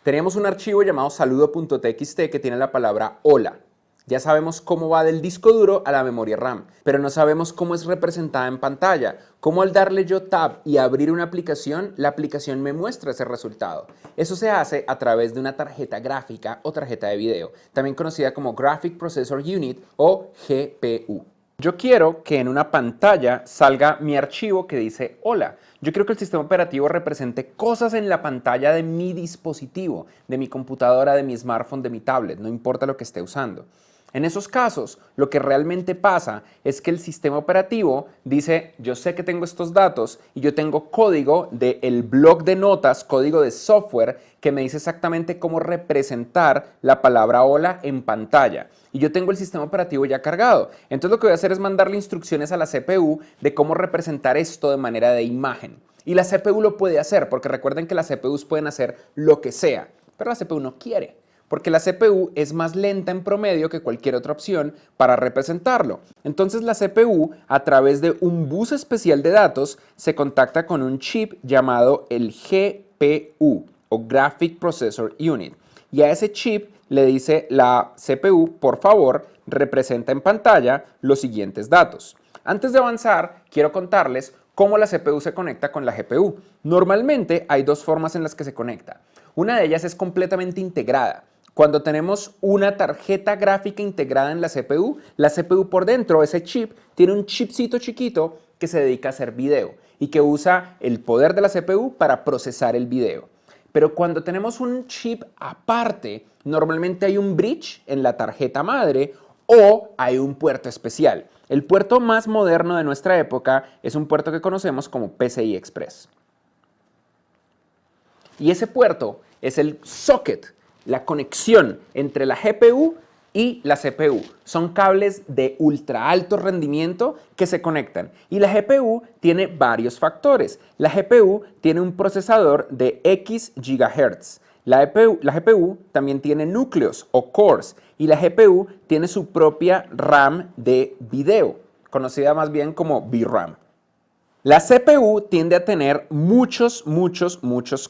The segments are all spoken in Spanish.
Teníamos un archivo llamado saludo.txt que tiene la palabra hola. Ya sabemos cómo va del disco duro a la memoria RAM, pero no sabemos cómo es representada en pantalla. Cómo al darle yo tab y abrir una aplicación, la aplicación me muestra ese resultado. Eso se hace a través de una tarjeta gráfica o tarjeta de video, también conocida como Graphic Processor Unit o GPU. Yo quiero que en una pantalla salga mi archivo que dice hola. Yo quiero que el sistema operativo represente cosas en la pantalla de mi dispositivo, de mi computadora, de mi smartphone, de mi tablet, no importa lo que esté usando. En esos casos, lo que realmente pasa es que el sistema operativo dice, yo sé que tengo estos datos y yo tengo código del bloc de notas, código de software que me dice exactamente cómo representar la palabra hola en pantalla. Y yo tengo el sistema operativo ya cargado. Entonces lo que voy a hacer es mandarle instrucciones a la CPU de cómo representar esto de manera de imagen. Y la CPU lo puede hacer, porque recuerden que las CPUs pueden hacer lo que sea, pero la CPU no quiere. Porque la CPU es más lenta en promedio que cualquier otra opción para representarlo. Entonces la CPU, a través de un bus especial de datos, se contacta con un chip llamado el GPU o Graphic Processor Unit. Y a ese chip le dice la CPU, por favor, representa en pantalla los siguientes datos. Antes de avanzar, quiero contarles cómo la CPU se conecta con la GPU. Normalmente hay dos formas en las que se conecta. Una de ellas es completamente integrada. Cuando tenemos una tarjeta gráfica integrada en la CPU por dentro, ese chip, tiene un chipcito chiquito que se dedica a hacer video y que usa el poder de la CPU para procesar el video. Pero cuando tenemos un chip aparte, normalmente hay un bridge en la tarjeta madre o hay un puerto especial. El puerto más moderno de nuestra época es un puerto que conocemos como PCI Express. Y ese puerto es el socket, la conexión entre la GPU y la CPU. Son cables de ultra alto rendimiento que se conectan. Y la GPU tiene varios factores. La GPU tiene un procesador de X GHz. La GPU también tiene núcleos o cores. Y la GPU tiene su propia RAM de video, conocida más bien como VRAM. La CPU tiende a tener muchos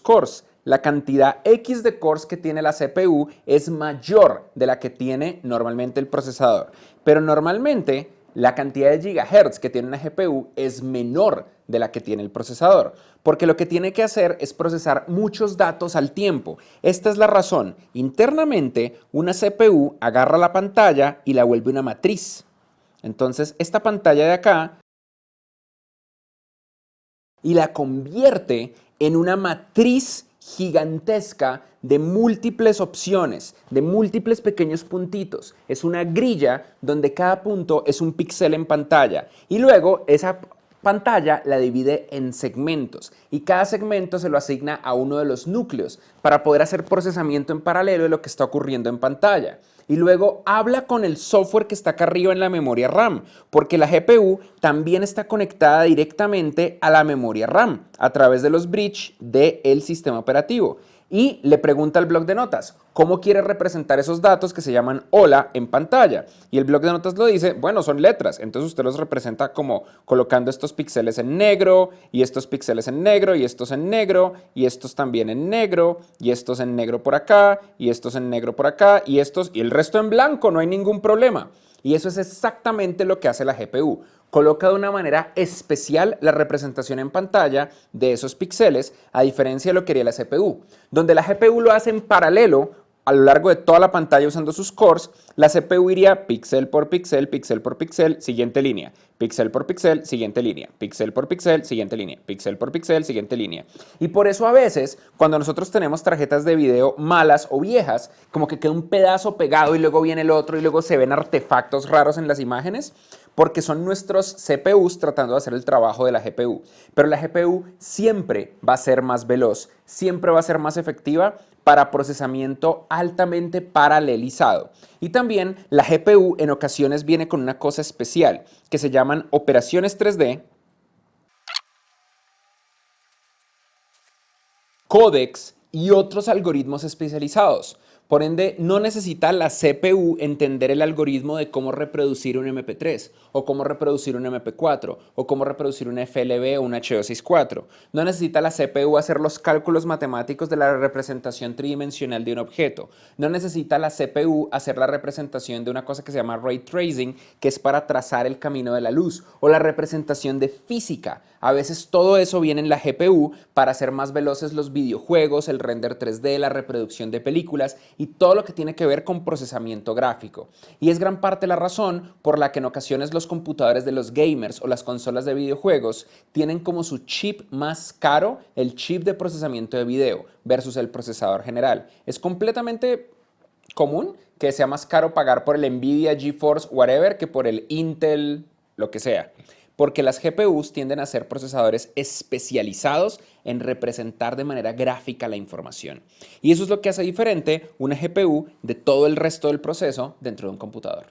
cores. La cantidad X de cores que tiene la CPU es mayor de la que tiene normalmente el procesador. Pero normalmente la cantidad de gigahertz que tiene una GPU es menor de la que tiene el procesador. Porque lo que tiene que hacer es procesar muchos datos al tiempo. Esta es la razón. Internamente, una CPU agarra la pantalla y la vuelve una matriz. Entonces, esta pantalla de acá y la convierte en una matriz gigantesca de múltiples opciones, de múltiples pequeños puntitos. Es una grilla donde cada punto es un píxel en pantalla y luego esa pantalla la divide en segmentos y cada segmento se lo asigna a uno de los núcleos para poder hacer procesamiento en paralelo de lo que está ocurriendo en pantalla. Y luego habla con el software que está acá arriba en la memoria RAM, porque la GPU también está conectada directamente a la memoria RAM a través de los bridge del sistema operativo. Y le pregunta al bloc de notas, ¿cómo quiere representar esos datos que se llaman hola en pantalla? Y el bloc de notas lo dice, bueno, son letras, entonces usted los representa como colocando estos píxeles en negro, y estos píxeles en negro, y estos en negro, y estos también en negro, y estos en negro por acá, y estos en negro por acá, y estos, y el resto en blanco, no hay ningún problema. Y eso es exactamente lo que hace la GPU. Coloca de una manera especial la representación en pantalla de esos píxeles, a diferencia de lo que haría la CPU. Donde la GPU lo hace en paralelo a lo largo de toda la pantalla usando sus cores, la CPU iría píxel por píxel, píxel por píxel, siguiente línea, píxel por píxel, siguiente línea, píxel por píxel, siguiente línea, píxel por píxel, siguiente línea. Y por eso a veces, cuando nosotros tenemos tarjetas de video malas o viejas, como que queda un pedazo pegado y luego viene el otro y luego se ven artefactos raros en las imágenes, porque son nuestros CPUs tratando de hacer el trabajo de la GPU. Pero la GPU siempre va a ser más veloz, siempre va a ser más efectiva para procesamiento altamente paralelizado. Y también la GPU en ocasiones viene con una cosa especial que se llaman operaciones 3D, códecs y otros algoritmos especializados. Por ende, no necesita la CPU entender el algoritmo de cómo reproducir un MP3, o cómo reproducir un MP4, o cómo reproducir un FLV o un H264. No necesita la CPU hacer los cálculos matemáticos de la representación tridimensional de un objeto. No necesita la CPU hacer la representación de una cosa que se llama Ray Tracing, que es para trazar el camino de la luz, o la representación de física. A veces todo eso viene en la GPU para hacer más veloces los videojuegos, el render 3D, la reproducción de películas y todo lo que tiene que ver con procesamiento gráfico. Y es gran parte la razón por la que en ocasiones los computadores de los gamers o las consolas de videojuegos tienen como su chip más caro el chip de procesamiento de video versus el procesador general. Es completamente común que sea más caro pagar por el Nvidia GeForce whatever que por el Intel lo que sea. Porque las GPUs tienden a ser procesadores especializados en representar de manera gráfica la información. Y eso es lo que hace diferente una GPU de todo el resto del proceso dentro de un computador.